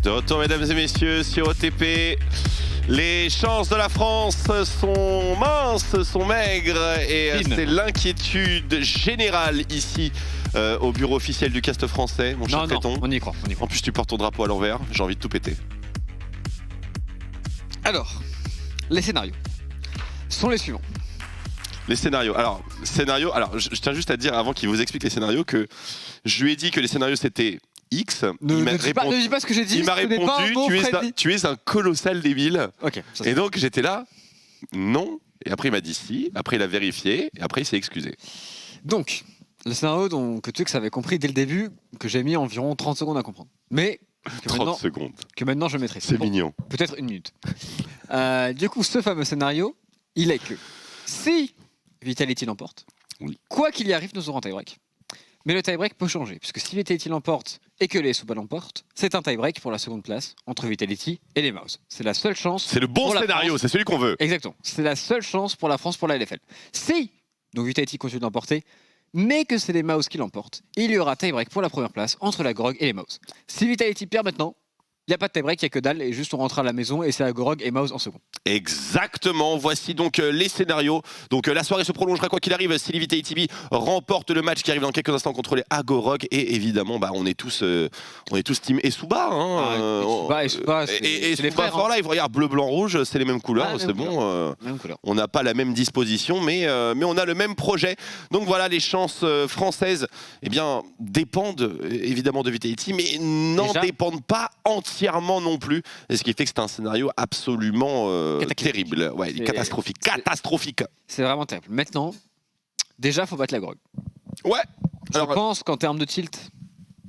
De retour, mesdames et messieurs, sur OTP. Les chances de la France sont minces, sont maigres, et c'est l'inquiétude générale ici au bureau officiel du cast français, mon cher Créton. On y croit. En plus, tu portes ton drapeau à l'envers, j'ai envie de tout péter. Alors, les scénarios sont les suivants. Les scénarios. Alors, je tiens juste à dire, avant qu'il vous explique les scénarios, que je lui ai dit que les scénarios c'était X. Ne dis pas ce que j'ai dit. Il m'a répondu, tu es un colossal débile. Ok. Et donc j'étais là, non. Et après il m'a dit si. Après il a vérifié. Et après il s'est excusé. Donc, le scénario que Twix avait compris dès le début, que j'ai mis environ 30 secondes à comprendre. Mais 30 secondes. Que maintenant je maîtrise. C'est mignon. Peut-être une minute. Du coup, ce fameux scénario, il est que si Vitality l'emporte, oui. Quoi qu'il y arrive, nous aurons un tie-break. Mais le tie-break peut changer, puisque si Vitality l'emporte et que les Suba l'emportent, c'est un tie-break pour la seconde place entre Vitality et les Mouse. C'est la seule chance. C'est le bon scénario, c'est celui qu'on veut. Exactement. C'est la seule chance pour la France pour la LFL. Si donc Vitality continue d'emporter, mais que c'est les Mouse qui l'emportent, il y aura tie-break pour la première place entre la Grog et les Mouse. Si Vitality perd maintenant, il n'y a pas de tie-break, il n'y a que dalle, et juste on rentre à la maison et c'est à Grog et Mouse en second. Exactement, voici donc les scénarios. Donc la soirée se prolongera quoi qu'il arrive si Vitality remporte le match qui arrive dans quelques instants contre les Agorog. Et évidemment, on est tous team Esuba. Esuba, c'est les frères. For Life, regarde, bleu, blanc, rouge, c'est les mêmes couleurs, c'est bon. On n'a pas la même disposition, mais on a le même projet. Donc voilà, les chances françaises dépendent évidemment de Vitality, mais n'en dépendent pas entièrement non plus. Et ce qui fait que c'est un scénario absolument terrible. Ouais, catastrophique. Catastrophique. C'est vraiment terrible. Maintenant, déjà, il faut battre la Grog. Ouais. Je pense qu'en termes de tilt,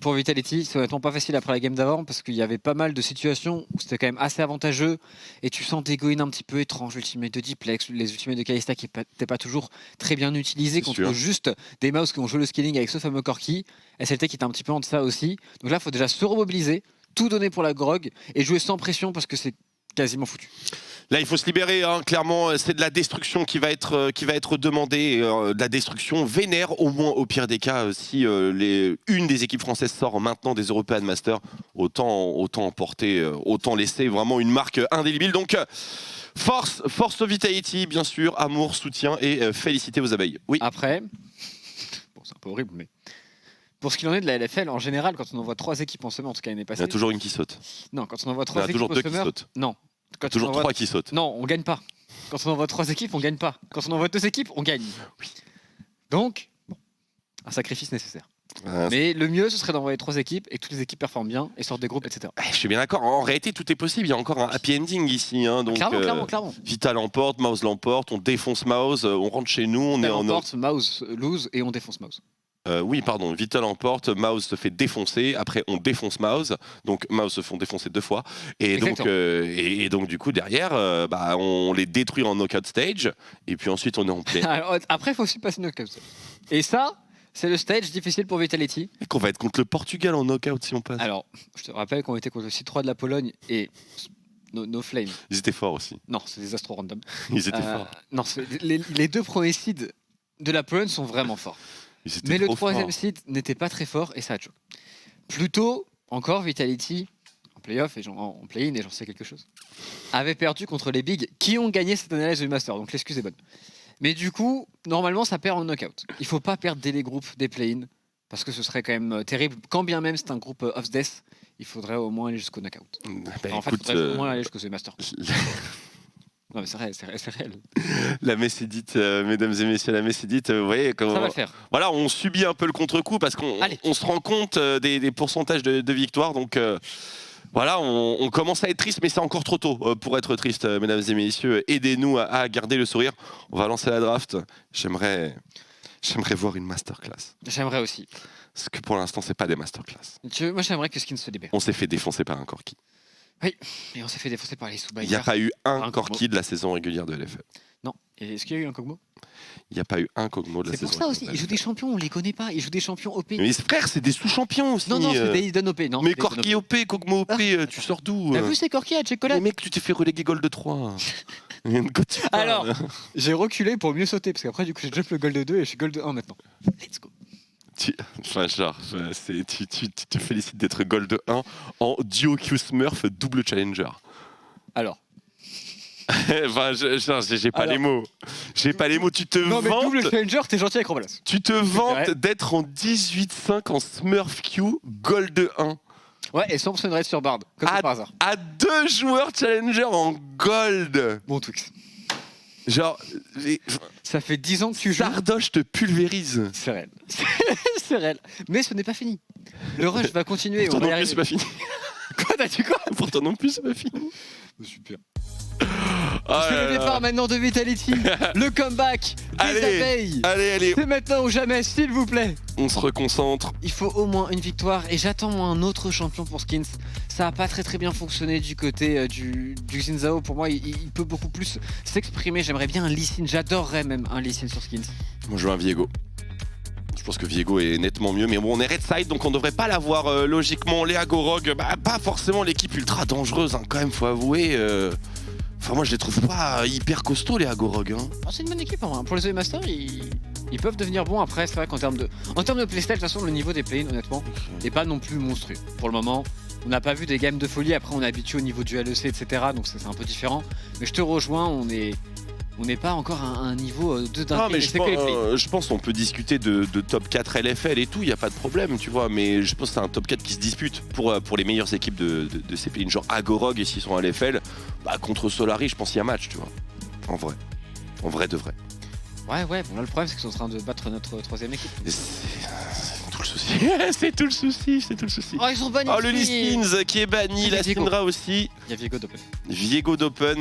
pour Vitality, c'est honnêtement pas facile après la game d'avant, parce qu'il y avait pas mal de situations où c'était quand même assez avantageux, et tu sens des go-in un petit peu étranges, l'ultimate de Diplex, les ultimates de Kalista qui n'étaient pas toujours très bien utilisés contre juste des Mouse qui ont joué le scaling avec ce fameux Corki, SLT qui était un petit peu en deçà aussi. Donc là, il faut déjà se remobiliser, tout donner pour la Grog et jouer sans pression parce que c'est quasiment foutu. Là, il faut se libérer, clairement, c'est de la destruction qui va être demandée, de la destruction vénère, au moins au pire des cas, si une des équipes françaises sort maintenant des European Masters, autant emporter, autant laisser vraiment une marque indélébile. Donc, force Vitality, bien sûr, amour, soutien et féliciter aux abeilles. Oui. Après, bon, c'est un peu horrible, mais pour ce qu'il en est de la LFL, en général, quand on envoie 3 équipes en semaine, en tout cas l'année passée... Il y en a toujours une qui saute. Non, quand on envoie 3 équipes toujours au 2 summer, qui sautent. Non. Quand toujours 3 qui sautent. Non, on gagne pas. Quand on envoie 3 équipes, on gagne pas. Quand on envoie 2 équipes, on gagne. Oui. Donc, un sacrifice nécessaire. Mais le mieux, ce serait d'envoyer 3 équipes et que toutes les équipes performent bien et sortent des groupes, etc. Je suis bien d'accord. En réalité, tout est possible. Il y a encore un happy ending ici. Donc, clairement. Vital l'emporte, Mouse l'emporte, on défonce Mouse, on rentre chez nous. On emporte, Mouse lose et on défonce Mouse. Oui, pardon, Vital emporte, Mouse se fait défoncer, après on défonce Mouse, donc Mouse se font défoncer 2 fois, et donc, du coup derrière, on les détruit en knockout stage, et puis ensuite on est en play. Après, il faut aussi passer knockout stage. Et ça, c'est le stage difficile pour Vitality. Et qu'on va être contre le Portugal en knockout si on passe. Alors, je te rappelle qu'on était contre le C3 de la Pologne, et No Flame. Ils étaient forts aussi. Non, c'est des astro random. Ils étaient forts. Non, les 2 premiers seeds de la Pologne sont vraiment forts. Mais le 3e seed n'était pas très fort et ça a choqué. Plutôt, encore Vitality, en play-off et en play-in, et j'en sais quelque chose, avait perdu contre les Bigs qui ont gagné cette analyse du Master, donc l'excuse est bonne. Mais du coup, normalement, ça perd en knockout. Il ne faut pas perdre dès les groupes des play-in, parce que ce serait quand même terrible. Quand bien même c'est un groupe of death, il faudrait au moins aller jusqu'au knockout. En fait, il faudrait au moins aller jusqu'au Master. Non mais c'est réel. La messe est dite, mesdames et messieurs, la messe est dite, vous voyez comment ça va le faire. Voilà, on subit un peu le contre-coup parce qu'on se rend compte des pourcentages de victoires, donc voilà, on commence à être triste, mais c'est encore trop tôt pour être triste, mesdames et messieurs. Aidez-nous à garder le sourire. On va lancer la draft. J'aimerais voir une masterclass. J'aimerais aussi. Parce que pour l'instant, c'est pas des masterclass. Moi, j'aimerais que Skin se libère. On s'est fait défoncer par un Corki. Oui, et on s'est fait défoncer par les Suba. Il n'y a pas eu un Corki de la saison régulière de LFL. Non. Et est-ce qu'il y a eu un Kog'Maw? Il n'y a pas eu un Kog'Maw de la saison. C'est pour ça aussi, ils jouent des champions, on les connaît pas. Ils jouent des champions OP. Mais frère, c'est des sous-champions aussi. Non, c'est des Hidden OP. Non, mais Corki OP, Kog'Maw OP, tu sors d'où? T'as vu ces Corki à Check Collab? Mais mec, tu t'es fait reléguer Gold 3. Alors, j'ai reculé pour mieux sauter, parce qu'après, du coup, j'ai jump le Gold 2 et je suis Gold 1 maintenant. Let's go. Tu te félicites d'être Gold 1 en duo Q-Smurf double challenger. Alors. Enfin, j'ai pas les mots. J'ai pas les mots. Tu te vantes. Non, mais double challenger, t'es gentil avec Rombalas. Tu te vantes d'être en 18-5 en Smurf Q Gold 1. Ouais, et 100% de raid sur Bard, comme par hasard. À 2 joueurs challenger en Gold. Bon Twix. Genre. Ça fait 10 ans que tu joues. Sardoche te pulvérise. C'est réel. C'est réel. Mais ce n'est pas fini. Le rush va continuer. Pour toi non plus, c'est pas fini. Quoi, t'as dit quoi? Pour toi non plus, c'est pas fini. Super. C'est le départ maintenant de Vitality. Le comeback des abeilles. Allez. C'est maintenant ou jamais, s'il vous plaît. On se reconcentre. Il faut au moins une victoire et j'attends moi un autre champion pour Skins. Ça n'a pas très bien fonctionné du côté du Xin Zhao. Pour moi, il peut beaucoup plus s'exprimer. J'aimerais bien un Lee Sin. J'adorerais même un Lee Sin sur Skins. Moi, je veux un Viego. Je pense que Viego est nettement mieux, mais bon, on est red side, donc on devrait pas l'avoir logiquement. Les Agorog, pas forcément l'équipe ultra dangereuse, hein, quand même, faut avouer. Enfin, moi, je les trouve pas hyper costauds, les Agorog. Hein. Oh, c'est une bonne équipe, hein. Pour les OE Masters, ils peuvent devenir bons après. C'est vrai qu'en termes de playstyle, de toute façon, le niveau des play-in, honnêtement, n'est pas non plus monstrueux. Pour le moment, on n'a pas vu des games de folie. Après, on est habitué au niveau du LEC, etc. Donc, c'est un peu différent. Mais je te rejoins, on n'est pas encore à un niveau d'un. Non, mais je pense qu'on peut discuter de top 4 LFL et tout, il n'y a pas de problème, tu vois. Mais je pense que c'est un top 4 qui se dispute pour les meilleures équipes de ces pays. Genre Agorog, et s'ils sont à LFL, contre Solari, je pense qu'il y a match, tu vois. En vrai de vrai. Ouais, bon là le problème c'est qu'ils sont en train de battre notre troisième équipe. C'est tout le souci. Oh, ils sont bannis. Oh, le Listins qui est banni, la Syndra aussi. Il y a Viego d'Open. Viego d'Open,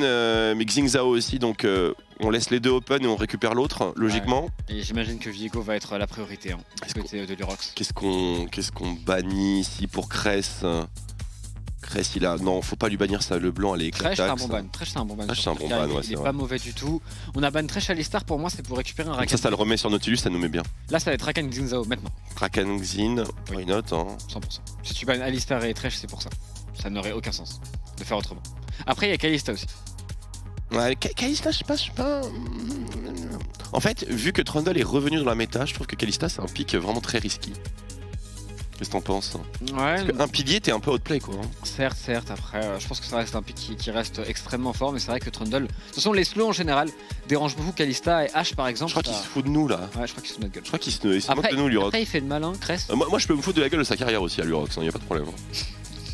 mais Xin Zhao aussi, donc on laisse les deux Open et on récupère l'autre, logiquement. Ouais. Et j'imagine que Viego va être la priorité, hein, côté de l'Urox. Qu'est-ce qu'on bannit ici pour Cress? Cress, il a. Non, faut pas lui bannir ça, le blanc, elle est éclatante. Tresh, c'est un bon ban. Tresh, c'est un bon ban. Ouais, il est pas mauvais du tout. On a ban Tresh à l'Istar, pour moi, c'est pour récupérer un Rakan. Ça le remet sur Nautilus, ça nous met bien. Là, ça va être Rakan Xin Zhao maintenant. Rakan Xin, why not, hein. 100%. Si tu bannes Alistar et Tresh, c'est pour ça. Ça n'aurait aucun sens de faire autrement. Après, il y a Kalista aussi. Ouais, Kalista, je sais pas. En fait, vu que Trundle est revenu dans la méta, je trouve que Kalista, c'est un pick vraiment très risqué. Qu'est-ce que t'en penses? Ouais. Parce qu'un pilier, t'es un peu outplay, quoi. Certes. Après, je pense que ça reste un pick qui reste extrêmement fort, mais c'est vrai que Trundle. De toute façon, les slows en général dérangent beaucoup Kalista et H par exemple. Je crois qu'il se fout de nous là. Ouais, je crois qu'il se fout de notre gueule. Je crois qu'il se moque de nous, Lurox. Après, il fait le malin, Cress. Moi, je peux me foutre de la gueule de sa carrière aussi à Lurox, y a pas de problème.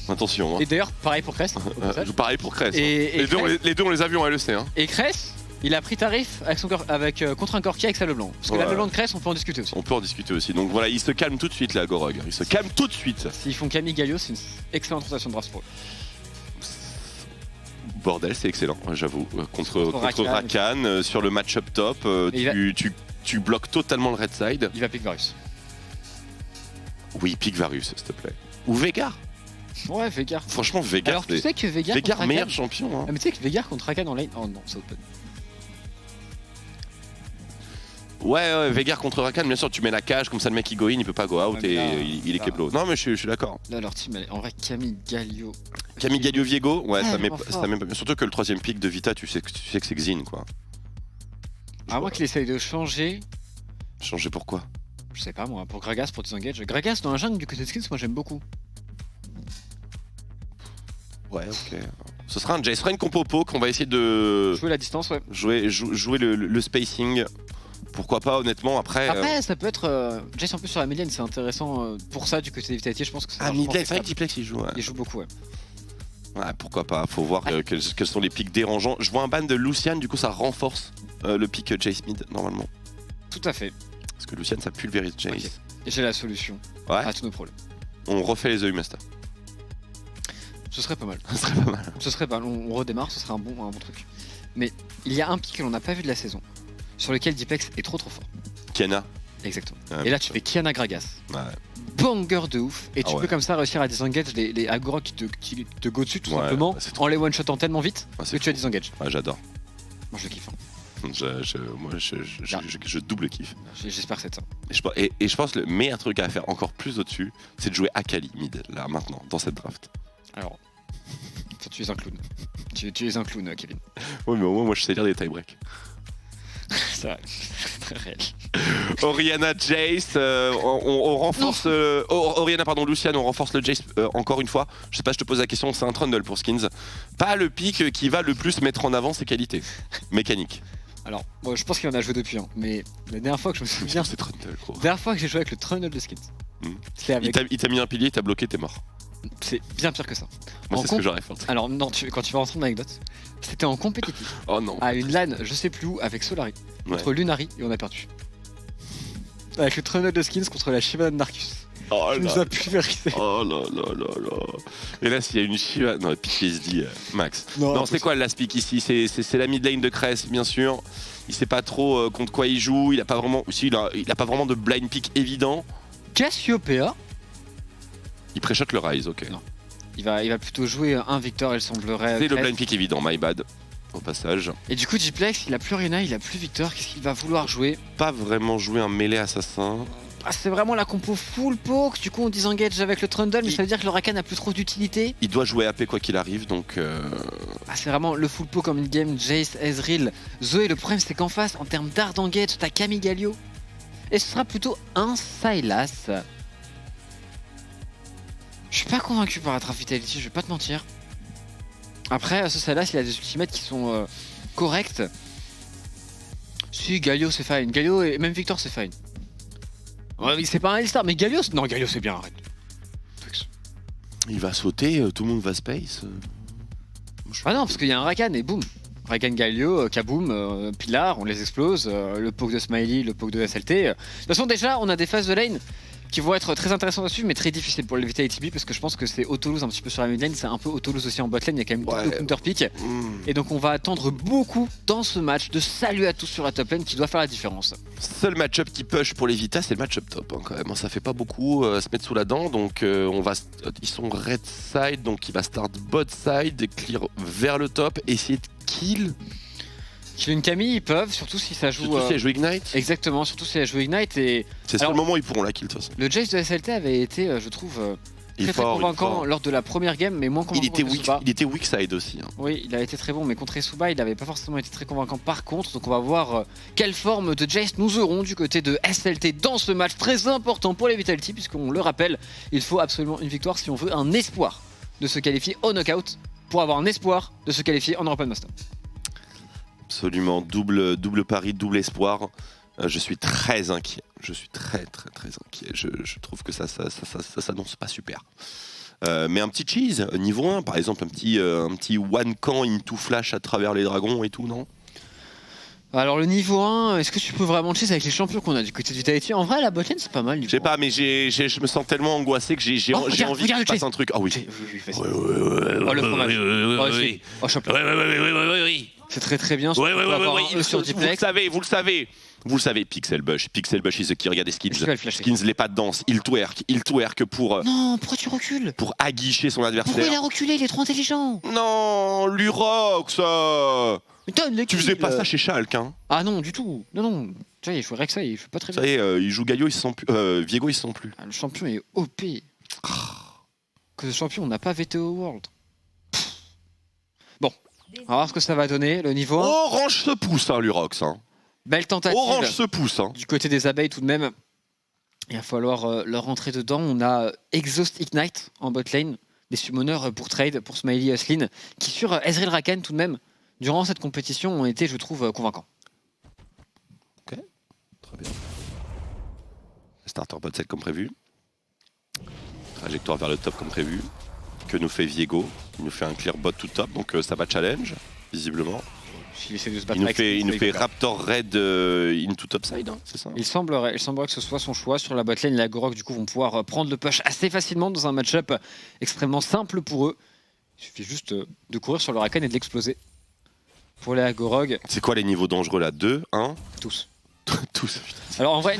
Attention. Hein. Et d'ailleurs, pareil pour Cress. Pareil pour Cress. Et les deux, on les a vus en LEC. Hein. Et Cress, il a pris tarif contre un Corki avec sa Leblanc. Parce que la Leblanc de Cress, on peut en discuter aussi. On peut en discuter aussi. Donc voilà, il se calme tout de suite, là, Agorog. Il se calme tout de suite. S'ils font Camille Galio, c'est une excellente rotation de draft pro. Bordel, c'est excellent, j'avoue. Contre Rakan, sur le match-up top, tu bloques totalement le red side. Il va pick Varus. Oui, pick Varus, s'il te plaît. Ou Veigar. Ouais, Veigar. Franchement, Veigar. Alors, tu sais que Veigar meilleur champion. Hein. Ah, mais tu sais que Veigar contre Rakan en lane. Oh non, c'est open. Ouais, Veigar contre Rakan, bien sûr, tu mets la cage, comme ça le mec il go in, il peut pas go out et il est Keblo. Non, mais je suis d'accord. Là, leur team, en vrai, Camille Galio. Camille Galio Viego, ouais, ça met pas bien. Surtout que le troisième pick de Vita, tu sais que c'est Xin, quoi. Moi qu'il essaye de changer. Changer pourquoi? Je sais pas, moi, pour Gragas, pour disengage. Gragas dans la jungle du côté de Skins, moi j'aime beaucoup. Ouais, ok. Ce sera un Jace compo poke, on va essayer de. Jouer la distance, ouais. Jouer le spacing. Pourquoi pas, honnêtement, après. Après, ça peut être. Jace en plus sur la midlane, c'est intéressant pour ça du côté de Vitality, je pense que c'est. Midlane, c'est vrai que Diplex il joue. Ouais. Il joue beaucoup, ouais. Ouais, pourquoi pas, faut voir quels sont les pics dérangeants. Je vois un ban de Lucian, du coup ça renforce le pic Jace mid, normalement. Tout à fait. Parce que Lucian ça pulvérise Jace. Okay. Et j'ai la solution à tous nos problèmes. On refait les EU Master. Ce serait pas mal. Ce serait pas mal. On redémarre, ce serait un bon truc. Mais il y a un pic que l'on n'a pas vu de la saison, sur lequel Diplex est trop fort. Kiana. Exactement. Et là tu fais Kiana Gragas. Ouais. Banger de ouf. Et tu peux comme ça réussir à disengage les Agorog qui te go dessus tout simplement en les one-shotant tellement vite que tu as disengage. Ouais, j'adore. Moi je le kiffe. Je double kiffe. J'espère que c'est ça. Et je pense que le meilleur truc à faire encore plus au-dessus, c'est de jouer Akali mid, là, maintenant, dans cette draft. Alors, tu es un clown. Tu es un clown, Kevin. Oui, mais au moins, moi, je sais lire des tie-breaks. C'est vrai, c'est très réel. Orianna Jace, on renforce. Orianna, pardon, Lucian, on renforce le Jace encore une fois. Je sais pas, je te pose la question, c'est un Trundle pour Skins. Pas le pick qui va le plus mettre en avant ses qualités mécaniques. Alors, bon, je pense qu'il en a joué depuis, hein, mais la dernière fois que je me souviens. C'est Trundle, gros. La dernière fois que j'ai joué avec le Trundle de Skins. C'est avec... Il t'a mis un pilier, il t'a bloqué, t'es mort. C'est bien pire que ça. Moi, c'est ce que j'aurais fait. Alors, non, quand tu vas rentrer dans l'anecdote, c'était en compétitif. Oh non. À une LAN, je sais plus où, avec Solari, contre Lunari, et on a perdu. Avec le Trundle de Skins contre la Shiva de Narcus. Oh là. Nous a pulvérisé. Oh là là là là. Et là, s'il y a une Shiva. Non, PTSD, Max. Non, c'est quoi le last pick ici? C'est la mid lane de Cress, bien sûr. Il sait pas trop contre quoi il joue. Il a pas vraiment. Aussi, il a pas vraiment de blind pick évident. Cassiopeia. Il pré-shot le Rise, ok. Non. Il va plutôt jouer un Victor, il semblerait. C'est le blind pick évident, my bad. Au passage. Et du coup, Gplex, il a plus Orianna, il a plus Victor. Qu'est-ce qu'il va vouloir jouer? Pas vraiment jouer un mêlée assassin. Ah, c'est vraiment la compo full poke. Du coup, on disengage avec le Trundle, mais ça veut dire que le Rakan n'a plus trop d'utilité. Il doit jouer AP quoi qu'il arrive, donc. Ah, c'est vraiment le full poke comme une game. Jace, Ezreal, Zoé. Le problème, c'est qu'en face, en termes d'art d'engage, t'as Camille Galio. Et ce sera plutôt un Sylas. Je suis pas convaincu par la Draft Vitality, je vais pas te mentir. Après, ce Sylas, il a des ultimates qui sont corrects. Si, Galio c'est fine. Galio et même Victor c'est fine. Ouais, c'est pas un L-Star, mais Galio, non, Galio c'est bien, arrête. Il va sauter, tout le monde va space. Ah non, parce qu'il y a un Rakan et boum. Rakan Galio, Kaboom, Pilar, on les explose. Le poke de Smiley, le poke de SLT. De toute façon, déjà, on a des phases de lane qui vont être très intéressantes à suivre, mais très difficiles pour le Vitality B parce que je pense que c'est auto-lose un petit peu sur la mid lane, c'est un peu auto-lose aussi en bot lane, il y a quand même beaucoup de counter pick. Et donc on va attendre beaucoup dans ce match de salut à tous sur la top lane qui doit faire la différence. Seul match-up qui push pour les Vita, c'est le match-up top hein, quand même. Ça fait pas beaucoup se mettre sous la dent, donc ils sont red side, donc il va start bot side, clear vers le top, essayer de kill. Kill une Camille, ils peuvent, surtout si ça joue. Surtout si elle joue Ignite. Exactement, surtout si elle joue Ignite. Et c'est sur le moment où ils pourront la kill de toute façon. Le Jace de SLT avait été, je trouve, très convaincant lors de la première game, mais moins convaincant. Il était weak side aussi. Hein. Oui, il a été très bon, mais contre Esuba, il n'avait pas forcément été très convaincant par contre. Donc on va voir quelle forme de Jace nous aurons du côté de SLT dans ce match très important pour les Vitality, puisqu'on le rappelle, il faut absolument une victoire si on veut un espoir de se qualifier au knockout, pour avoir un espoir de se qualifier en European Master. Absolument, double pari, double espoir. Je suis très inquiet. Je suis très inquiet. Je trouve que ça s'annonce pas super. Mais un petit cheese, niveau 1, par exemple, un petit one can into flash à travers les dragons et tout, non? Alors le niveau 1, est-ce que tu peux vraiment cheese avec les champions qu'on a du côté du Vitality? En vrai, la botlane c'est pas mal. Je sais pas, mais je me sens tellement angoissé que j'ai envie qu'il se passe un truc. Ah oui. Oh le fromage. Oh champion. Oui. C'est très bien. Oui. Vous le savez, Pixel Bush is the key. Regardez Skins. Skins les pas de danse. Il twerk pour. Non, pourquoi tu recules? Pour aguicher son adversaire. Pourquoi il a reculé? Il est trop intelligent. Non, l'Urox. Tu faisais pas ça chez Schalke, hein? Ah non, du tout. Non. Tu vois, il jouerait que ça, il fait pas très bien. Ça y est, il joue Galio, il se sent plus. Viego, il se sent plus. Ah, le champion est OP. Que ce champion, on n'a pas VTO World. Bon, on va voir ce que ça va donner, le niveau 1. Orange se pousse, hein, l'Urox. Hein. Belle tentative. Orange se pousse. Hein. Du côté des abeilles, tout de même, il va falloir leur rentrer dedans. On a Exhaust Ignite en bot lane, des summoners pour trade, pour Smiley Huslin, qui sur Ezreal Rakan, tout de même, durant cette compétition, ont été, je trouve, convaincants. Ok, très bien. Starter bot set comme prévu. Trajectoire vers le top comme prévu. Que nous fait Viego? Il nous fait un clear bot tout top, donc ça va challenge, visiblement. Il nous fait Raptor Red into topside, hein, c'est ça? Il semblerait que ce soit son choix. Sur la botlane, les Agorok du coup vont pouvoir prendre le push assez facilement dans un match-up extrêmement simple pour eux. Il suffit juste de courir sur le Rakan et de l'exploser. Pour les Agorok. C'est quoi les niveaux dangereux là? 2, 1? Tous. Tous. Alors en vrai,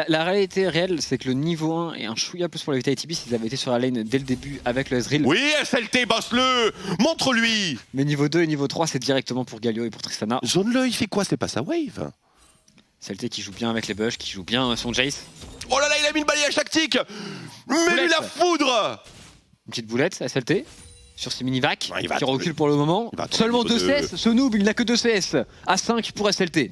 la réalité réelle, c'est que le niveau 1 est un chouïa plus pour les Vitality B s'ils avaient été sur la lane dès le début avec le Ezreal. Oui, SLT, bosse-le! Montre-lui! Mais niveau 2 et niveau 3, c'est directement pour Galio et pour Tristana. Zone-le, il fait quoi? C'est pas sa wave? SLT qui joue bien avec les bush, qui joue bien son Jace. Oh là là, il a mis le balayage tactique! Mets-lui la foudre! Une petite boulette, SLT. Sur ses mini-vacs, qui recule pour le moment. Seulement 2 CS, ce noob, il n'a que 2 CS. À 5 pour SLT.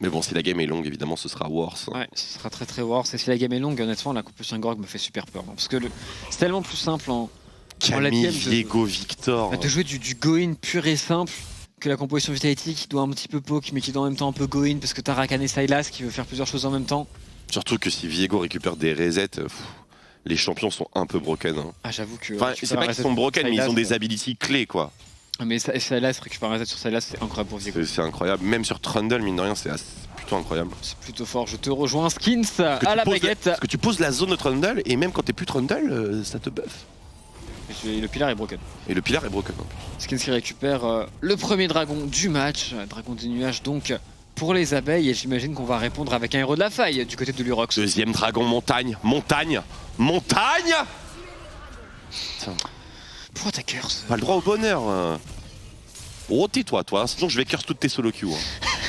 Mais bon, si la game est longue, évidemment, ce sera worse. Ouais, ce sera très worse. Et si la game est longue, honnêtement, la composition Gorg me fait super peur. Parce que c'est tellement plus simple en Camille, Viego, Victor. De jouer du go-in pur et simple que la composition Vitality qui doit un petit peu poke, mais qui doit en même temps un peu go-in parce que t'as Rakan et Sylas qui veut faire plusieurs choses en même temps. Surtout que si Viego récupère des resets, les champions sont un peu broken. Hein. Ah, j'avoue que. Enfin, c'est pas qu'ils sont broken, mais ils ont des abilities clés, quoi. Mais Sylas, récupérer un reset sur Sylas, c'est incroyable pour Viego. C'est incroyable. Même sur Trundle, mine de rien, c'est plutôt incroyable. C'est plutôt fort. Je te rejoins, Skins, à la baguette. Parce que tu poses la zone de Trundle, et même quand t'es plus Trundle, ça te buff. Et le pilar est broken. Et le pilar est broken. Skins qui récupère le premier dragon du match. Dragon des nuages, donc. Pour les abeilles, et j'imagine qu'on va répondre avec un héros de la faille du côté de l'Urox. Deuxième dragon, montagne. Montagne. Pourquoi t'as curse? Pas le droit au bonheur. Oh, tais-toi, toi. Sinon, je vais curse toutes tes solo queues.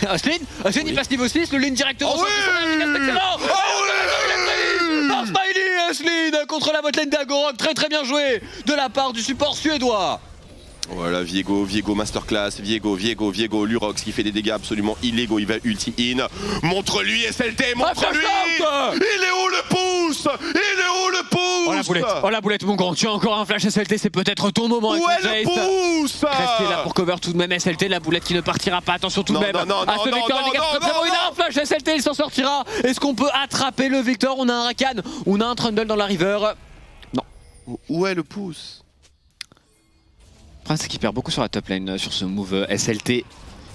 Ashlyn, il passe niveau 6, le ligne directement sur le excellent. Smiley, Ashlyn contre la botlane d'Agorok, très bien joué de la part du support suédois. Voilà, Viego, masterclass, Viego, l'Urox qui fait des dégâts absolument illégaux, il va ulti in. Montre-lui SLT, montre-lui. Il est où le pouce? Oh la boulette mon grand, tu as encore un flash SLT, c'est peut-être ton moment. Où est le pouce? Restez là pour cover tout de même SLT, la boulette qui ne partira pas, attention tout de même. Il a un flash SLT, il s'en sortira. Est-ce qu'on peut attraper le Victor? On a un Rakan, on a un Trundle dans la river. Non. Où est le pouce? Le problème c'est qu'il perd beaucoup sur la top lane sur ce move SLT.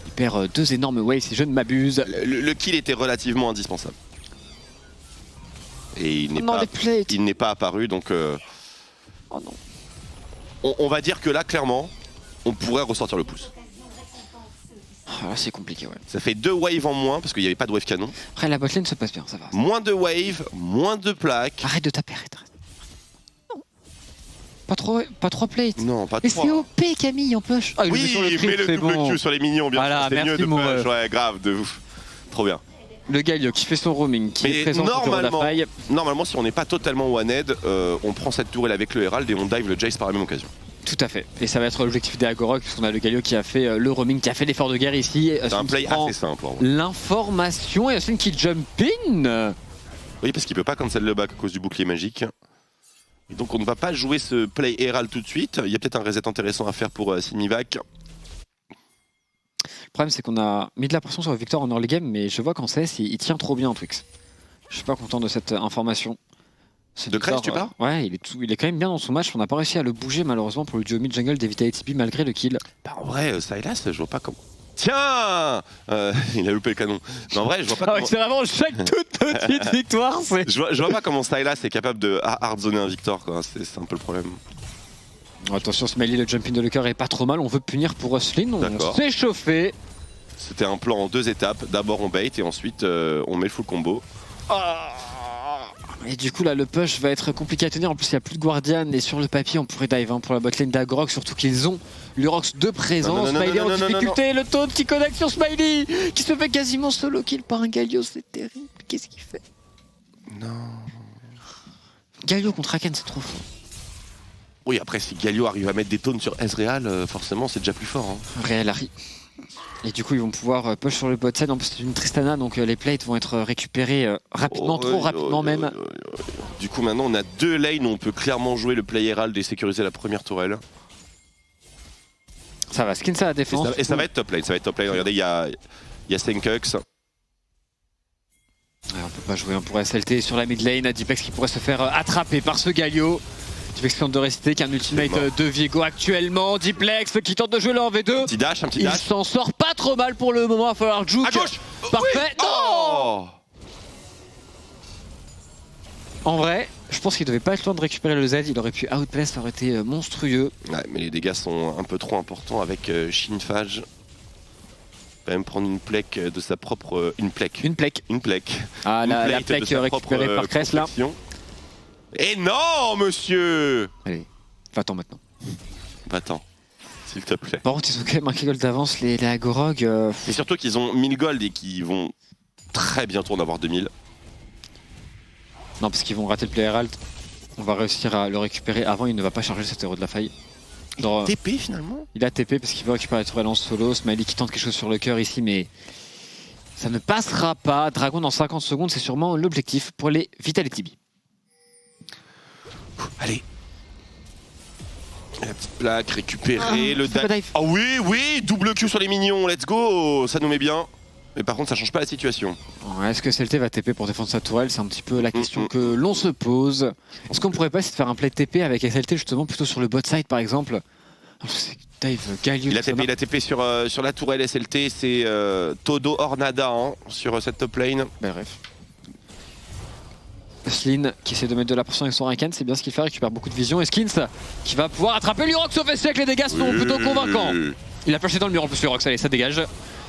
Il perd 2 énormes waves si je ne m'abuse. Le kill était relativement indispensable. Et il n'est pas apparu donc... Oh non. On va dire que là clairement, on pourrait ressortir le pouce. Ah, c'est compliqué, ouais. Ça fait 2 waves en moins parce qu'il n'y avait pas de wave canon. Après la botlane se passe bien, ça va. Moins de waves, moins de plaques. Arrête de taper, arrête. Pas trop plates. Non, pas 3. Mais c'est OP Camille en push. Ah, oui, mais le double Q sur les minions, bien sûr. C'est mieux de push. Ouais, grave, de ouf. Trop bien. Le Galio qui fait son roaming, qui est présent sur la faille. Normalement, si on n'est pas totalement one-head, on prend cette tourelle avec le Herald et on dive le Jace par la même occasion. Tout à fait. Et ça va être l'objectif des Agorok, puisqu'on a le Galio qui a fait le roaming, qui a fait l'effort de guerre ici. C'est un play assez simple. L'information et Ashlyn qui jump in. Oui, parce qu'il peut pas cancel le back à cause du bouclier magique. Et donc on ne va pas jouer ce play Herald tout de suite. Il y a peut-être un reset intéressant à faire pour Simivac. Le problème c'est qu'on a mis de la pression sur le Victor en early game, mais je vois qu'en CS il tient trop bien Twix. Je suis pas content de cette information. De Crest tu parles? Ouais, il est quand même bien dans son match. On n'a pas réussi à le bouger malheureusement pour le duo mid jungle d'Evita ATP malgré le kill. Bah en vrai, Sylas, je vois pas comment... Tiens il a loupé le canon. Mais en vrai, je vois pas comment... C'est vraiment chaque toute petite victoire. Je vois pas comment Sylas est capable de hardzoner un Victor, quoi. C'est un peu le problème. Attention, Smiley, le jump in de le cœur est pas trop mal. On veut punir pour Ashlyn. On s'est chauffé. C'était un plan en 2 étapes. D'abord on bait et ensuite on met le full combo. Et du coup là le push va être compliqué à tenir. En plus il n'y a plus de Guardian et sur le papier on pourrait dive pour la botlane d'Agorok. Surtout qu'ils ont l'Urox de présence. Smiley en difficulté. Le taunt qui connecte sur Smiley qui se fait quasiment solo kill par un Galio. C'est terrible. Qu'est-ce qu'il fait? Non. Galio contre Rakan c'est trop fort. Oui, après si Galio arrive à mettre des taunts sur Ezreal, forcément c'est déjà plus fort. Hein. Réel Harry. Et du coup ils vont pouvoir push sur le bot side. En plus c'est une Tristana donc les plates vont être récupérées rapidement, trop rapidement même. Du coup maintenant on a 2 lanes où on peut clairement jouer le play Herald et sécuriser la première tourelle. Ça va, Skins à la défense. Et ça va être top lane, Regardez, il y a Senkux. On peut pas jouer, on pourrait SLT sur la mid lane. Dipex qui pourrait se faire attraper par ce Galio. Dipex qui tente de rester, qui a un ultimate de Viego actuellement. Diplex qui tente de jouer le 1v2. Un petit dash. Il s'en sort pas trop mal pour le moment, il va falloir juke. À gauche. Parfait. Oui. Non. En vrai, je pense qu'il devait pas être loin de récupérer le Z, il aurait pu outplay, ça aurait été monstrueux. Ouais, mais les dégâts sont un peu trop importants avec Shinfage. Va même prendre une plaque de sa propre... Une plaque. Ah, la plaque récupérée par Crest là. Et non, monsieur! Allez, va-t'en maintenant. Va-t'en, s'il te plaît. Par contre, ils ont quand même un gold d'avance, les Agorok. Et surtout qu'ils ont 1000 gold et qu'ils vont très bientôt en avoir 2000. Non, parce qu'ils vont rater le play Herald. On va réussir à le récupérer avant, il ne va pas charger cet héros de la faille. Genre, il TP finalement? Il a TP parce qu'il veut récupérer la tourelle en solo. Smiley qui tente quelque chose sur le cœur ici, mais Ça ne passera pas. Dragon dans 50 secondes, c'est sûrement l'objectif pour les Vitality B. Allez. La petite plaque, récupérer le dive. Ah oui, double Q sur les minions, let's go. Ça nous met bien. Mais par contre, ça change pas la situation. Est-ce que SLT va TP pour défendre sa tourelle? C'est un petit peu la question que l'on se pose. Est-ce qu'on pourrait pas essayer de faire un play TP avec SLT justement plutôt sur le bot side par exemple? Dave Galio. Il a TP sur la tourelle SLT, c'est Todo Ornada sur cette top lane. Ben bref. Slin qui essaie de mettre de la pression avec son Rakan, c'est bien ce qu'il fait, récupère beaucoup de vision. Et Skins qui va pouvoir attraper Lurox au fessier avec les dégâts sont plutôt convaincants. Il a flashé dans le mur en plus Lurox, allez ça dégage.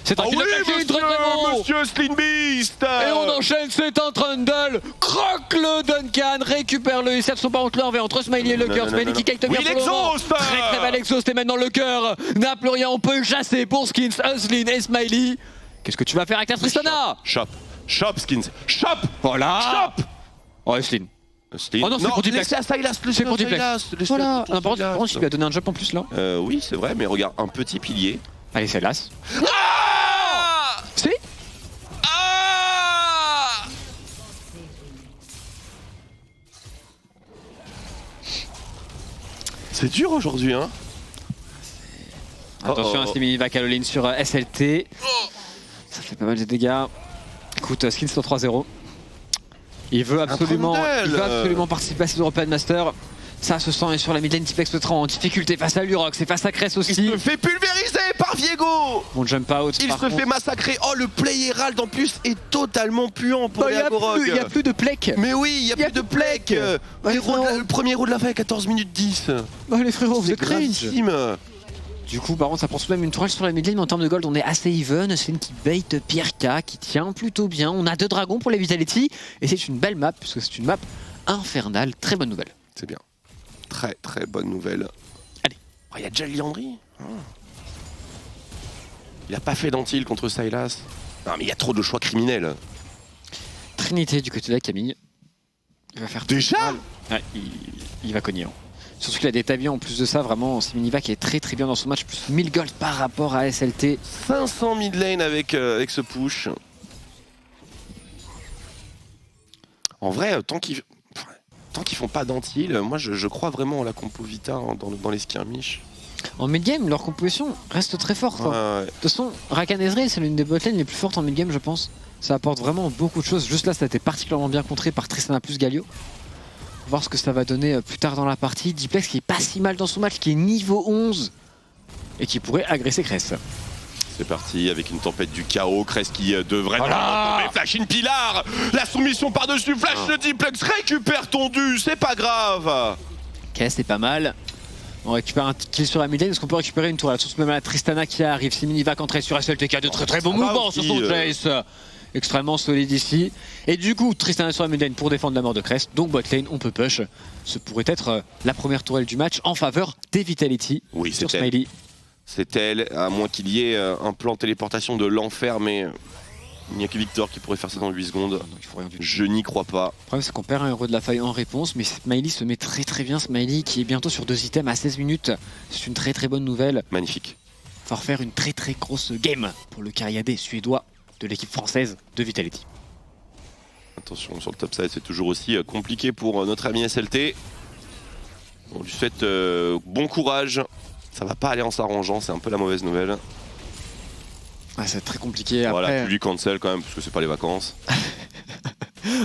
C'est un kill Monsieur Slin Beast. Et on enchaîne, c'est un trundle. Croque le Duncan, récupère le ISF, son par contre l'envers entre Smiley et le cœur. Smiley qui kite bien pour le moment. Très bel exhaust et maintenant le cœur n'a plus rien, on peut le chasser pour Skins, Slin et Smiley. Qu'est-ce que tu vas faire avec la Tristana? Shop Skins, shop. Voilà. Shop. Oh Slin. Oh non, c'est pour Diplex. C'est pour Diplex. Voilà. Par contre, il lui a donné un jump en plus là. Oui, c'est vrai, mais regarde, un petit pilier. Allez, c'est l'as. Si. C'est dur aujourd'hui, hein. Attention à ce mini vac Caroline sur SLT. Ça fait pas mal de dégâts. Écoute, Skins sur 3-0. Il veut absolument participer à ces European Masters. Ça se sent, et sur la mid lane, Diplex peut être en difficulté face à Lurox et face à Cress aussi. Il se fait pulvériser par Viego. Bon jump out. Il se fait massacrer. Oh, le play Herald en plus est totalement puant pour les Agorog. Il n'y a plus de plek. Mais oui, il n'y a plus de plek. Le premier héros de la fin à 14 minutes 10. Bah les frérots, vous êtes cringe. Du coup, par contre, ça prend tout de même une tourelle sur la mid lane, mais en termes de gold, on est assez even. C'est une qui bait Pierre K, qui tient plutôt bien. On a 2 dragons pour les Vitality, et c'est une belle map, parce que c'est une map infernale. Très bonne nouvelle. C'est bien. Très très bonne nouvelle. Allez. Oh, il y a déjà Liandry. Il a pas fait d'antil contre Sylas. Non mais il y a trop de choix criminels. Trinité du côté de la Camille. Il va faire déjà. Ouais, il va cogner. Surtout qu'il a des tabliers en plus de ça, vraiment, Siminivac est très très bien dans son match, plus 1000 gold par rapport à SLT. 500 mid lane avec ce push. En vrai, tant qu'ils font pas d'antil, moi je crois vraiment en la compo Vita dans les skirmishes. En mid-game, leur composition reste très forte. De toute façon, Rakan Ezreal, c'est l'une des botlanes les plus fortes en mid-game, je pense. Ça apporte vraiment beaucoup de choses. Juste là, ça a été particulièrement bien contré par Tristana plus Galio. Voir ce que ça va donner plus tard dans la partie. Diplex qui est pas si mal dans son match, qui est niveau 11 et qui pourrait agresser Cress. C'est parti avec une tempête du chaos. Cress qui devrait tomber. Flash in Pilar. La soumission par-dessus. Flash de Diplex. Récupère ton dû. C'est pas grave. Ok, c'est pas mal. On récupère un kill sur la mid lane. Est-ce qu'on peut récupérer une tourelle? Surtout même la Tristana qui arrive. Siminivac entrée sur SLT qui a de très bons mouvements sur son Jace. Extrêmement solide ici. Et du coup, Tristana sur la mid lane pour défendre la mort de Crest. Donc bot lane, on peut push. Ce pourrait être la première tourelle du match en faveur des Vitality. Oui, sur Smiley. C'est elle, à moins qu'il y ait un plan de téléportation de l'enfer, mais il n'y a que Victor qui pourrait faire ça dans 8 secondes. Non, je n'y crois pas. Le problème, c'est qu'on perd un héros de la faille en réponse, mais Smiley se met très bien. Smiley qui est bientôt sur 2 items à 16 minutes. C'est une très bonne nouvelle. Magnifique. Il va refaire une très grosse game pour le Cariadé suédois de l'équipe française de Vitality. Attention, sur le top side, c'est toujours aussi compliqué pour notre ami SLT. On lui souhaite bon courage. Ça va pas aller en s'arrangeant, c'est un peu la mauvaise nouvelle. Ah, c'est très compliqué. Voilà, après... tu lui cancel quand même, parce que c'est pas les vacances.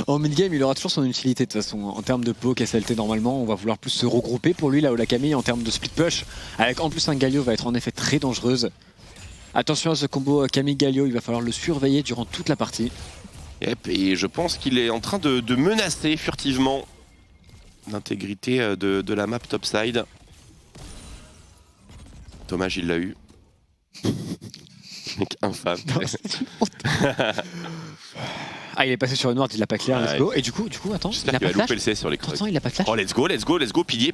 En mid-game, il aura toujours son utilité de toute façon. En termes de poke, SLT, normalement, on va vouloir plus se regrouper pour lui, là où la Camille, en termes de split push. Avec en plus un Galio, va être en effet très dangereuse. Attention à ce combo Camille-Galio, il va falloir le surveiller durant toute la partie. Yep, et je pense qu'il est en train de menacer furtivement l'intégrité de la map topside. Dommage, il l'a eu. Mec infâme. Ah, il est passé sur une ward, il l'a pas clair, let's go. Et du coup, attends, il a pas loupé le CS sur les creux. Il a pas flash. Oh, let's go, pilier.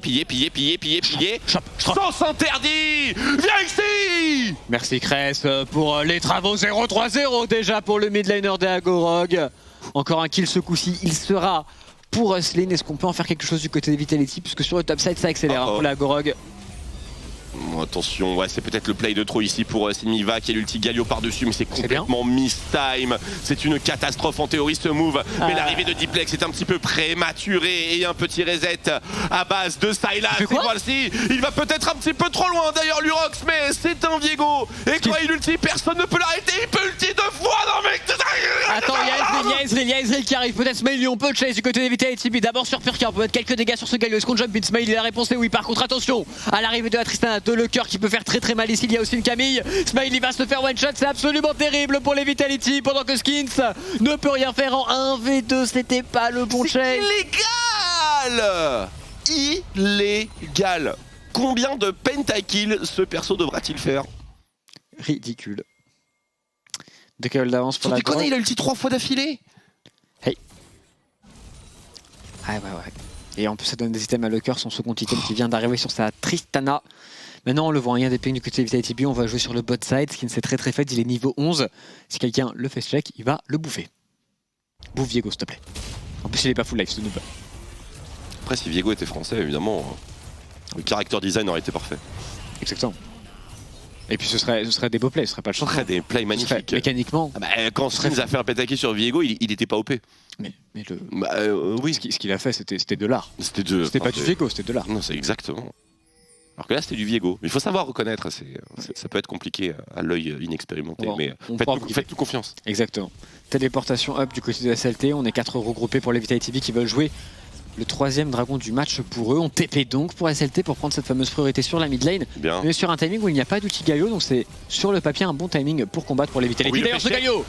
Sens interdit. Viens ici. Merci Cress pour les travaux 0-3-0 déjà pour le mid laner des Agorog. Encore un kill ce coup-ci, il sera pour Slin. Est-ce qu'on peut en faire quelque chose du côté des Vitality? Puisque sur le top side, ça accélère pour les Agorog. Attention, ouais, c'est peut-être le play de trop ici pour Simiva qui a l'ulti Galio par-dessus, mais c'est complètement miss-time. C'est une catastrophe en théorie ce move, mais l'arrivée de Diplex est un petit peu prématurée et un petit reset à base de Sylas. Et voici, il va peut-être un petit peu trop loin d'ailleurs Lurox, mais c'est un Viego. Et quand il ulti, personne ne peut l'arrêter, il peut ulti 2 fois, non mec. Attends, il y a Ezreal qui arrive, peut-être Smail, on peut chase du côté des Vitality. D'abord sur Purka, on peut mettre quelques dégâts sur ce Galio. Est-ce qu'on jump in Smail? La réponse est oui. Par contre, attention à l'arrivée de la Tristana, de le cœur qui peut faire très mal ici. Il y a aussi une Camille. Smail il va se faire one shot, c'est absolument terrible pour les Vitality. Pendant que Skins ne peut rien faire en 1v2, c'était pas le bon chase. Illégal. Combien de pentakill ce perso devra-t-il faire? Ridicule. Décale d'avance pour la droite. Il a ulti 3 fois d'affilée. Hey. Ouais. Et en plus ça donne des items à le cœur, son second item qui vient d'arriver sur sa Tristana. Maintenant on le voit, il y a des pings du côté de Vitality B, on va jouer sur le bot side, ce qui ne s'est très faible, il est niveau 11. Si quelqu'un le fait check, il va le bouffer. Bouffe Viego s'il te plaît. En plus il est pas full life ce noob. Après si Viego était français évidemment, le character design aurait été parfait. Exactement. Et puis ce serait des beaux plays, ce serait pas le choix. Ce serait des plays magnifiques. Mécaniquement. Quand Skins a fait un pentakill sur Viego, il était pas OP. Mais oui. Ce qu'il a fait c'était de l'art. C'était pas du Viego, c'était de l'art. Non, c'est exactement. Alors que là c'était du Viego. Mais il faut savoir reconnaître, ça peut être compliqué à l'œil inexpérimenté. Bon, mais faites-nous confiance. Exactement. Téléportation up du côté de SLT, on est 4 regroupés pour les Vitality B qui veulent jouer le 3e dragon du match pour eux. On TP donc pour SLT pour prendre cette fameuse priorité sur la mid lane. Bien. Mais sur un timing où il n'y a pas d'outil Galio, donc c'est sur le papier un bon timing pour combattre pour les Vitality. Oui, d'ailleurs ce Galio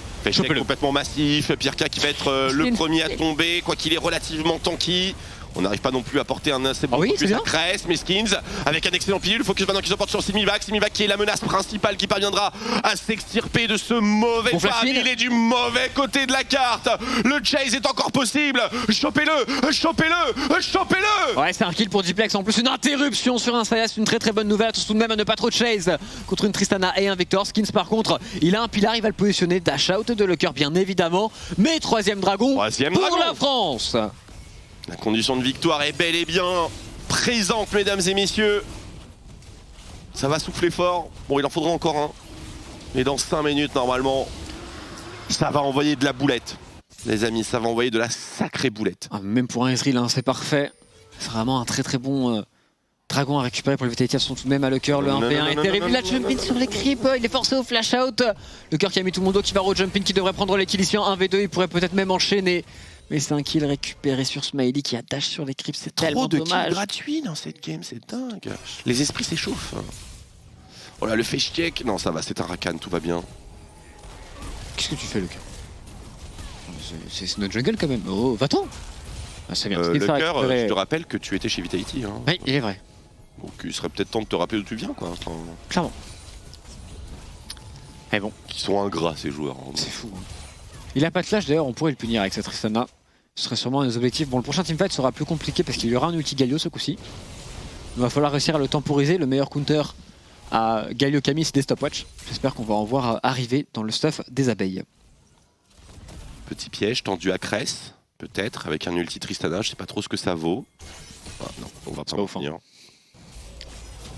complètement massif, Pirka qui va être le premier à tomber, quoi qu'il est relativement tanky. On n'arrive pas non plus à porter un assez bon focus à Cress, mais Skins avec un excellent pilier. Le focus maintenant qui se porte sur Simiva qui est la menace principale qui parviendra à s'extirper de ce mauvais farm. Il est du mauvais côté de la carte. Le chase est encore possible. Chopez-le. Ouais, c'est un kill pour Diplex. En plus, une interruption sur un Sylas, une très bonne nouvelle. Attention tout de même à ne pas trop chase contre une Tristana et un Victor. Skins par contre, il a un pilar, il va le positionner. Dash out de le cœur bien évidemment. Mais 3e dragon pour la France. La condition de victoire est bel et bien présente, mesdames et messieurs. Ça va souffler fort. Bon, il en faudra encore un. Et dans 5 minutes, normalement, ça va envoyer de la boulette. Les amis, ça va envoyer de la sacrée boulette. Même pour un Ezreal, hein, c'est parfait. C'est vraiment un très bon dragon à récupérer pour les Vitality. Elles sont tout de même à le cœur. Le 1v1 est terrible. La jump in sur les creeps. Il est forcé au flash out. Le cœur qui a mis tout le monde qui va re-jump in, qui devrait prendre les kills ici en 1v2. Il pourrait peut-être même enchaîner. Mais c'est un kill récupéré sur Smiley qui a dash sur les creeps, c'est tellement dommage. Trop de kills gratuits dans cette game, c'est dingue. Les esprits s'échauffent. Oh là, le face check. Non, ça va, c'est un Rakan, tout va bien. Qu'est-ce que tu fais, Lucas? C'est notre jungle quand même. Oh, va-t'en. C'est bien. Le cœur, je te rappelle que tu étais chez Vitality. Hein. Oui, il est vrai. Donc il serait peut-être temps de te rappeler d'où tu viens, quoi. Enfin, clairement. Mais bon. Ils sont ingrats, ces joueurs. Hein. C'est fou. Hein. Il a pas de flash d'ailleurs, on pourrait le punir avec cette Tristana. Ce serait sûrement un des objectifs. Bon, le prochain teamfight sera plus compliqué parce qu'il y aura un ulti Galio ce coup-ci. Il va falloir réussir à le temporiser. Le meilleur counter à Galio Camille, c'est des stopwatch. J'espère qu'on va en voir arriver dans le stuff des abeilles. Petit piège tendu à Cress, peut-être, avec un ulti Tristana. Je sais pas trop ce que ça vaut. Ah, non, on va pas en finir.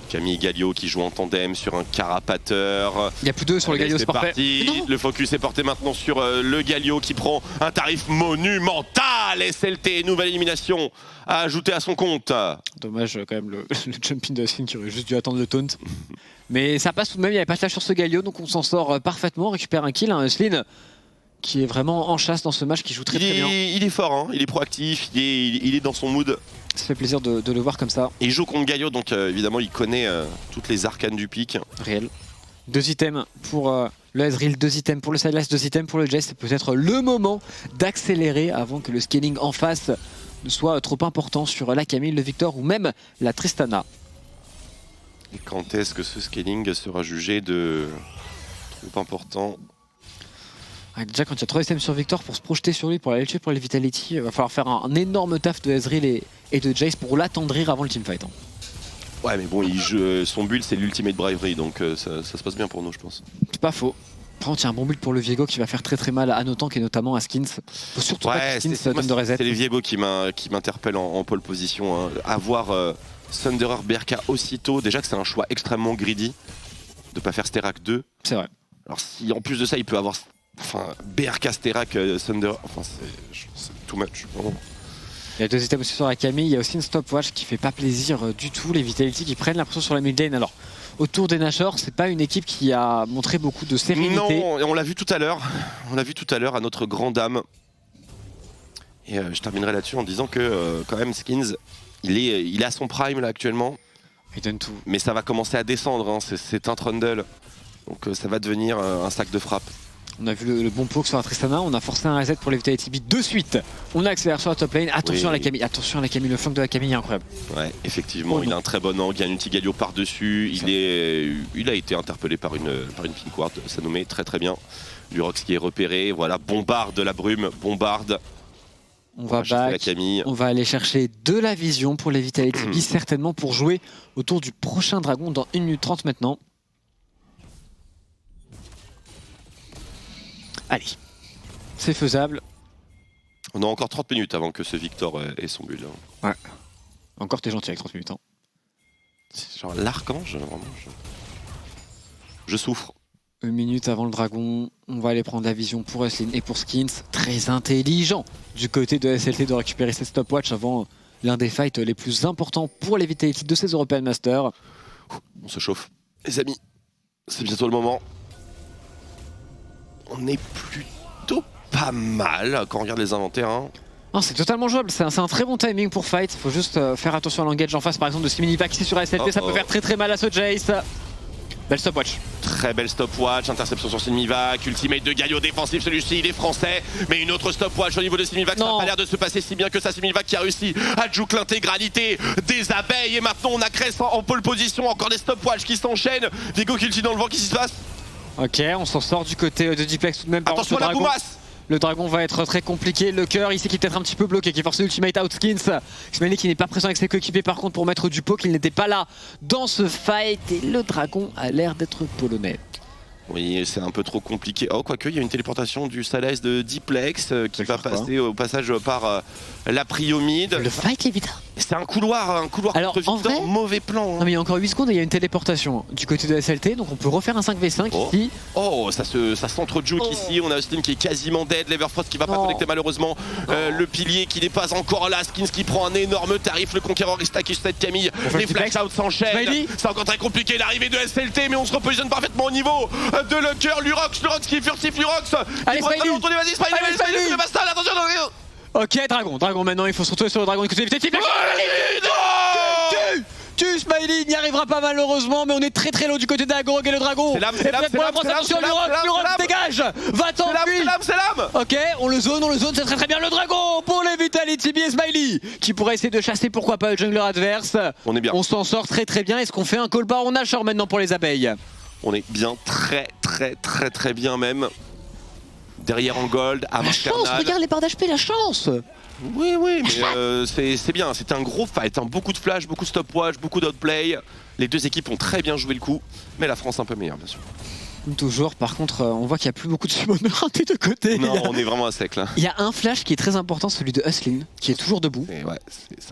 Camille Galio qui joue en tandem sur un carapateur. Il y a plus deux sur le Galio, c'est parfait. Le focus est porté maintenant sur le Galio qui prend un tarif monumental. SLT, nouvelle élimination à ajouter à son compte. Dommage quand même le jumping de Skin qui aurait juste dû attendre le taunt. Mais ça passe tout de même, il n'y avait pas de flash sur ce Galio, donc on s'en sort parfaitement. On récupère un kill, un Slin qui est vraiment en chasse dans ce match, qui joue très bien. Il est fort, hein, il est proactif, il est dans son mood. Ça fait plaisir de le voir comme ça. Et il joue contre Galio, donc évidemment il connaît toutes les arcanes du pic. Réel. 2 items pour le Ezreal, 2 items pour le Sylas, 2 items pour le Jace. C'est peut-être le moment d'accélérer avant que le scaling en face ne soit trop important sur la Camille, le Victor ou même la Tristana. Et quand est-ce que ce scaling sera jugé de trop important? Déjà quand il y a 3 items sur Victor, pour se projeter sur lui, pour aller le tuer pour les Vitality, il va falloir faire un énorme taf de Ezreal et de Jace pour l'attendrir avant le teamfight. Hein. Ouais mais bon, son build c'est l'ultimate bravery, donc ça se passe bien pour nous je pense. C'est pas faux. Par contre il y a un bon build pour le Viego qui va faire très mal à nos tanks et notamment à Skins. Faut surtout pas que Skins donne de reset. C'est les Viego qui m'interpellent en pole position. Hein. Avoir Thunderer BRK aussitôt. Déjà que c'est un choix extrêmement greedy de pas faire Sterak 2. C'est vrai. Alors si en plus de ça il peut avoir BRK Sterak Thunderer, c'est too much. Vraiment. Il y a 2 items aussi sur la Camille, il y a aussi une stopwatch qui fait pas plaisir du tout. Les Vitality qui prennent la pression sur la mid lane. Alors autour des Nashor, c'est pas une équipe qui a montré beaucoup de sérénité. Non, on l'a vu tout à l'heure. On l'a vu tout à l'heure à notre grande dame. Et je terminerai là-dessus en disant que quand même Skins, il est à son prime là actuellement. Il donne tout. Mais ça va commencer à descendre, hein. C'est un trundle. Donc ça va devenir un sac de frappe. On a vu le bon poke sur la Tristana, on a forcé un reset pour les Vitality B de suite. On accélère sur la top lane, attention à la Camille, le flank de la Camille est incroyable. Ouais, effectivement, il a un très bon angle, il y a un ulti Galio par-dessus, il a été interpellé par une pink ward, ça nous met très très bien. Lurox qui est repéré, voilà, bombarde la brume, bombarde. On va back, on va aller chercher de la vision pour les Vitality B, certainement pour jouer autour du prochain dragon dans 1 minute 30 maintenant. Allez, c'est faisable. On a encore 30 minutes avant que ce Victor ait son build. Ouais. Encore t'es gentil avec 30 minutes. Hein. C'est genre l'archange, vraiment. Je souffre. 1 minute avant le dragon, on va aller prendre la vision pour Eslin et pour Skins. Très intelligent du côté de SLT de récupérer cette stopwatch avant l'un des fights les plus importants pour les Vitality de ces European Masters. On se chauffe. Les amis, c'est bientôt le moment. On est plutôt pas mal quand on regarde les inventaires. Hein. Non, c'est totalement jouable, c'est un très bon timing pour fight. Faut juste faire attention à l'engage en face par exemple de Siminivac ici sur SLT, ça peut faire très très mal à ce Jace. Belle stopwatch. Très belle stopwatch, interception sur Siminivac, ultimate de Galio défensif, celui-ci il est français, mais une autre stopwatch au niveau de Siminivac, ça n'a pas l'air de se passer si bien que ça. Siminivac qui a réussi à juke l'intégralité des abeilles et maintenant on a Cress en pole position, encore des stopwatch qui s'enchaînent. Vigo qui dans le vent, qu'est-ce qui se passe? Ok, on s'en sort du côté de Diplex tout de même. Attention à la boumasse. Le dragon va être très compliqué, le cœur ici qui est peut-être un petit peu bloqué, qui force l'ultimate out Skins. Xmeli qui n'est pas présent avec ses coéquipiers par contre pour mettre du poke, il n'était pas là dans ce fight et le dragon a l'air d'être polonais. Oui, c'est un peu trop compliqué. Oh, quoique, il y a une téléportation du Salace de Diplex qui va passer au passage par la Priomide. Le fight est vite. C'est un couloir alors, contre Victor, vrai, mauvais plan. Hein. Non mais il y a encore 8 secondes et il y a une téléportation du côté de SLT, donc on peut refaire un 5v5 ici. Oh, ça s'entre-juke ici, on a Austin qui est quasiment dead, l'Everfrost qui va pas connecter malheureusement, le pilier qui n'est pas encore là, Skins qui prend un énorme tarif, le conquérant reste qui cette Camille, les flash out s'enchaînent, c'est encore très compliqué l'arrivée de SLT, mais on se repositionne parfaitement au niveau de le cœur, Lurox qui est furtif, Lurox. Allez, Smiley, vas-y, Smiley, le bastard, attention. Ok, dragon maintenant, il faut se retrouver sur le dragon du côté Vitality. Tu Smiley, il n'y arrivera pas malheureusement, mais on est très très low du côté d'Agorog et le dragon. C'est l'âme, Lurox dégage, va t'enfuir. C'est l'âme. Ok, on le zone, c'est très très bien le dragon pour les Vitality B et Smiley qui pourrait essayer de chasser pourquoi pas le jungler adverse. On est bien. On s'en sort très très bien. Est-ce qu'on fait un call bar? On a Nashor maintenant pour les abeilles. On est bien, très bien même. Derrière en gold, à la chance, regarde les barres d'HP, la chance. Oui, mais c'est bien, c'était un gros fight, hein. Beaucoup de flash, beaucoup de stopwatch, beaucoup d'outplay. Les deux équipes ont très bien joué le coup, mais la France un peu meilleure bien sûr. Toujours, par contre, on voit qu'il n'y a plus beaucoup de summoners des deux côtés. Non, on est vraiment à sec là. Il y a un flash qui est très important, celui de Huslin, qui est toujours debout,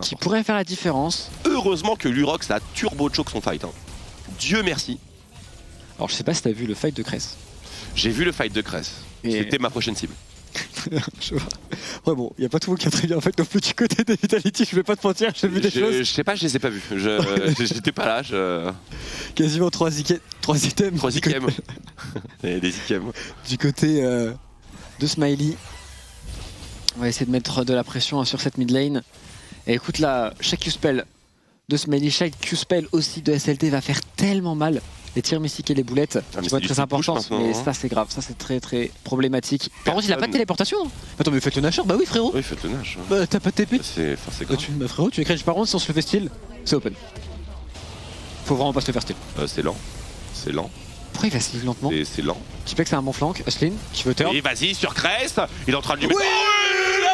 qui pourrait faire la différence. Heureusement que Lurox a turbo choke son fight, hein. Dieu merci. Alors je sais pas si t'as vu le fight de Cress. J'ai vu le fight de Cress, c'était ma prochaine cible. Je vois. Ouais bon, il n'y a pas tout le monde qui a très bien fait non plus du côté des Vitality, je vais pas te mentir, j'ai vu des choses. Je sais pas, je les ai pas vus, j'étais pas là. Quasiment 3 items. 3 items. Des items. Du côté de Smiley. On va essayer de mettre de la pression sur cette mid lane. Et écoute là, chaque Q-spell de Smiley, chaque Q-spell aussi de SLT va faire tellement mal. Les tirs mystiques et les boulettes qui vont être très importants, mais ça c'est grave, ça c'est très problématique. Par contre il a pas de téléportation. Attends mais faites le Nashor, bah oui frérot. Oui faites le Nash. Bah t'as pas de TP. C'est grave. Bah frérot tu écris par contre si on se le fait style, c'est open. Faut vraiment pas se le faire style. C'est lent. Pourquoi il va si lentement? C'est lent. Qui fait que c'est un bon flank, Huslin qui veut turn. Et vas-y sur Crest, il est en train de lui mettre... Oui, la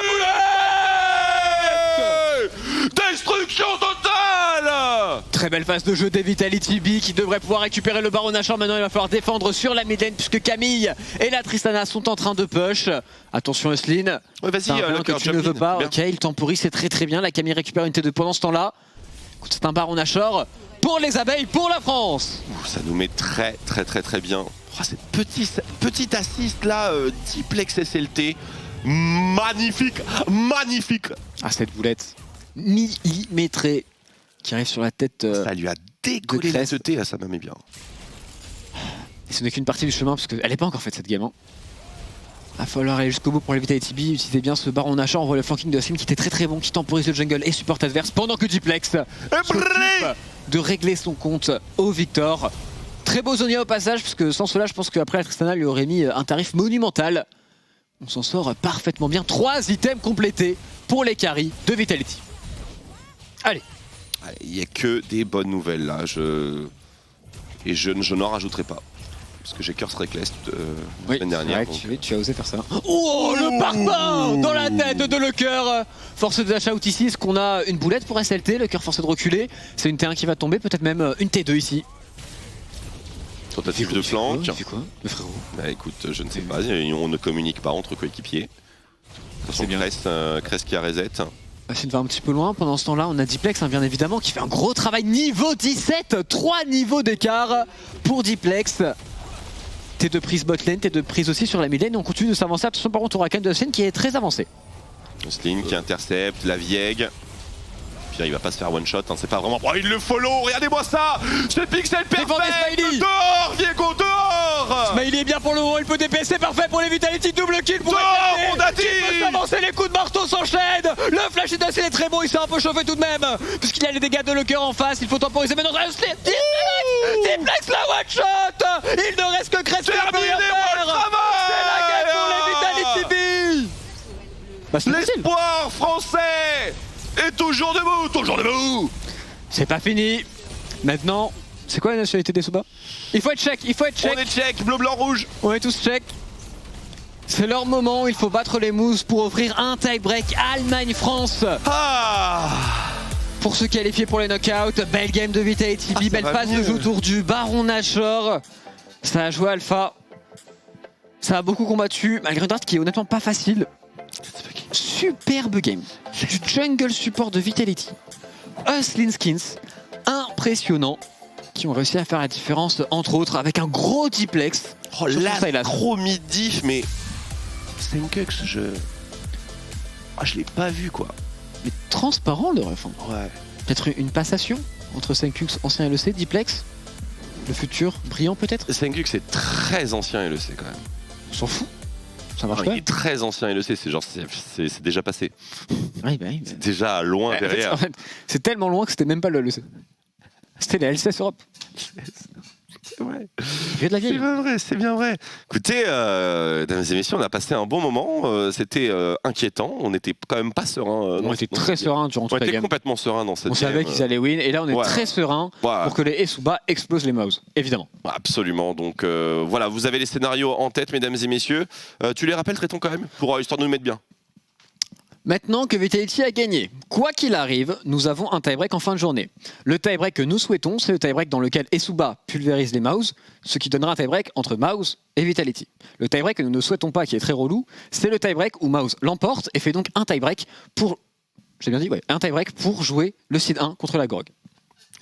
boulette. Destruction totale. Très belle phase de jeu des Vitality B qui devrait pouvoir récupérer le Baron Nashor. Maintenant il va falloir défendre sur la mid lane puisque Camille et la Tristana sont en train de push. Attention Huslin, ouais, vas-y, que tu ne veux pas. Ok, il temporise, c'est très bien. La Camille récupère une T2 pendant ce temps-là. C'est un Baron Nashor pour les abeilles, pour la France. Ça nous met très bien. Oh, cette petite assist là, Diplex SLT. Magnifique. Ah, cette boulette millimétrée qui arrive sur la tête. Ça lui a décollé la tête, ça m'a mis bien. Et ce n'est qu'une partie du chemin parce qu'elle n'est pas encore faite cette game. Il va falloir aller jusqu'au bout pour les Vitality B. Utilisez bien ce Baron Nashor. On voit le flanking de Slim qui était très bon, qui temporise le jungle et support adverse pendant que Diplex s'occupe de régler son compte au Victor. Très beau Zonia au passage, parce que sans cela, je pense qu'après la Tristana lui aurait mis un tarif monumental. On s'en sort parfaitement bien. 3 items complétés pour les carries de Vitality. Allez. Il n'y a que des bonnes nouvelles là. Et je n'en rajouterai pas. Parce que j'ai Curse Reckless la semaine dernière. Donc... tu as osé faire ça. Oh, le parpaing dans la tête de Lecœur. Force de dash out ici. Est-ce qu'on a une boulette pour SLT? Lecœur forcé de reculer. C'est une T1 qui va tomber. Peut-être même une T2 ici. Tentative de flanc. Il fait quoi, le frérot? Bah écoute, je ne sais pas. On ne communique pas entre coéquipiers. C'est bien. Cress qui a reset. Machine va un petit peu loin. Pendant ce temps-là, on a Diplex, bien évidemment, qui fait un gros travail. Niveau 17, 3 niveaux d'écart pour Diplex. T2 prise bot lane, T2 prise aussi sur la mid lane. On continue de s'avancer. Attention par contre au Rakan de Slin qui est très avancé. Slin qui intercepte, la Vieg. Puis il va pas se faire one shot, hein. C'est pas vraiment. Oh, il le follow, regardez-moi ça. C'est pixel perfect. Dehors, Viego, dehors. Smiley est bien pour le moment, il peut DPS, parfait pour les Vitality, double kill pour Dati. Il peut s'avancer, les coups de marteau s'enchaînent. Le flash d'Acel est très bon, il s'est un peu chauffé tout de même. Puisqu'il y a les dégâts de Lecœur en face, il faut temporiser maintenant. Diplex la one shot. Il ne reste que Crest. C'est la game pour les Vitality B. L'espoir français est toujours debout. C'est pas fini. Maintenant, c'est quoi la nationalité des Soba? Il faut être check. On est check, bleu, blanc, rouge. On est tous check. C'est leur moment, il faut battre les moves pour offrir un tie-break Allemagne-France. Pour se qualifier pour les knockouts, belle game de Vitality B, belle phase de jeu autour du Baron Nashor. Ça a joué alpha. Ça a beaucoup combattu, malgré une draft qui est honnêtement pas facile. Superbe game. Du jungle support de Vitality. Uslin Skins, impressionnant, qui ont réussi à faire la différence, entre autres, avec un gros Diplex. Oh là, gros mid-diff, mais... Senkux, je l'ai pas vu, quoi. Mais transparent, le ref. Ouais. Peut-être une passation entre Senkux, ancien LEC, Diplex, le futur brillant, peut-être. Senkux est très ancien LEC, quand même. On s'en fout. Ça marche pas. Il est très ancien LEC, c'est déjà passé. Oui, c'est déjà loin derrière. En fait, c'est tellement loin que c'était même pas le LEC. C'était la LCS Europe. C'est vrai. C'est bien vrai. Écoutez, mesdames et messieurs, on a passé un bon moment. C'était inquiétant. On n'était quand même pas serein. On était très serein durant toute la game. On était complètement serein dans cette game. On savait qu'ils allaient win. Et là, on est très serein pour que les Esuba explosent les mouse, évidemment. Absolument. Donc voilà, vous avez les scénarios en tête, mesdames et messieurs. Tu les rappelles, Tréton, quand même, pour histoire de nous mettre bien. Maintenant que Vitality a gagné, quoi qu'il arrive, nous avons un tie-break en fin de journée. Le tie-break que nous souhaitons, c'est le tie-break dans lequel Esuba pulvérise les Mouse, ce qui donnera un tie-break entre Mouse et Vitality. Le tie-break que nous ne souhaitons pas, qui est très relou, c'est le tie-break où Mouse l'emporte et fait donc un tie-break pour... J'ai bien dit, ouais, un tie-break pour jouer le Seed 1 contre la Grog.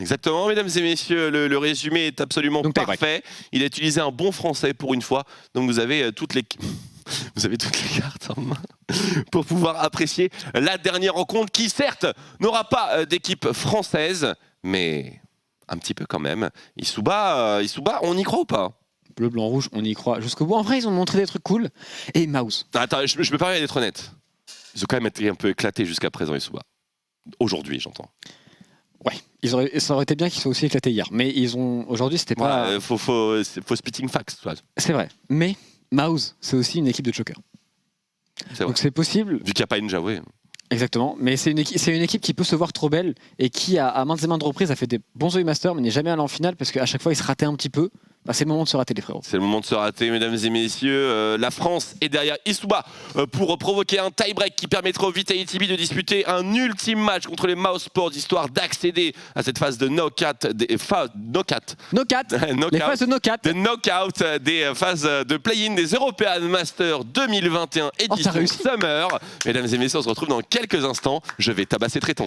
Exactement, mesdames et messieurs, le résumé est absolument parfait. Il a utilisé un bon français pour une fois, donc vous avez toutes les... Vous avez toutes les cartes en main pour pouvoir apprécier la dernière rencontre qui, certes, n'aura pas d'équipe française, mais un petit peu quand même. Isuba, on y croit ou pas? Bleu, blanc, rouge, on y croit jusqu'au bout. En vrai, ils ont montré des trucs cool. Et Mouse. Attends, je me permets d'être honnête. Ils ont quand même été un peu éclatés jusqu'à présent, Isuba. Aujourd'hui, j'entends. Ouais, ça aurait été bien qu'ils soient aussi éclatés hier. Mais ils ont aujourd'hui, c'était pas... Faut spitting facts. C'est vrai, mais... Mouse, c'est aussi une équipe de choker. Donc c'est possible. Vu qu'il n'y a pas une Jaoué. Exactement, mais c'est une équipe qui peut se voir trop belle et qui, à maintes et maintes reprises, a fait des bons OI Masters, mais n'est jamais allé en finale parce qu'à chaque fois, il se ratait un petit peu. Bah, c'est le moment de se rater, les frérots. C'est le moment de se rater, mesdames et messieurs. La France est derrière Isuba pour provoquer un tie-break qui permettra au Vitality B de disputer un ultime match contre les Mouse Sports, histoire d'accéder à cette phase de knockout, les phases des phases de play-in des European Masters 2021 édition Summer. Mesdames et messieurs, on se retrouve dans quelques instants. Je vais tabasser Tréton.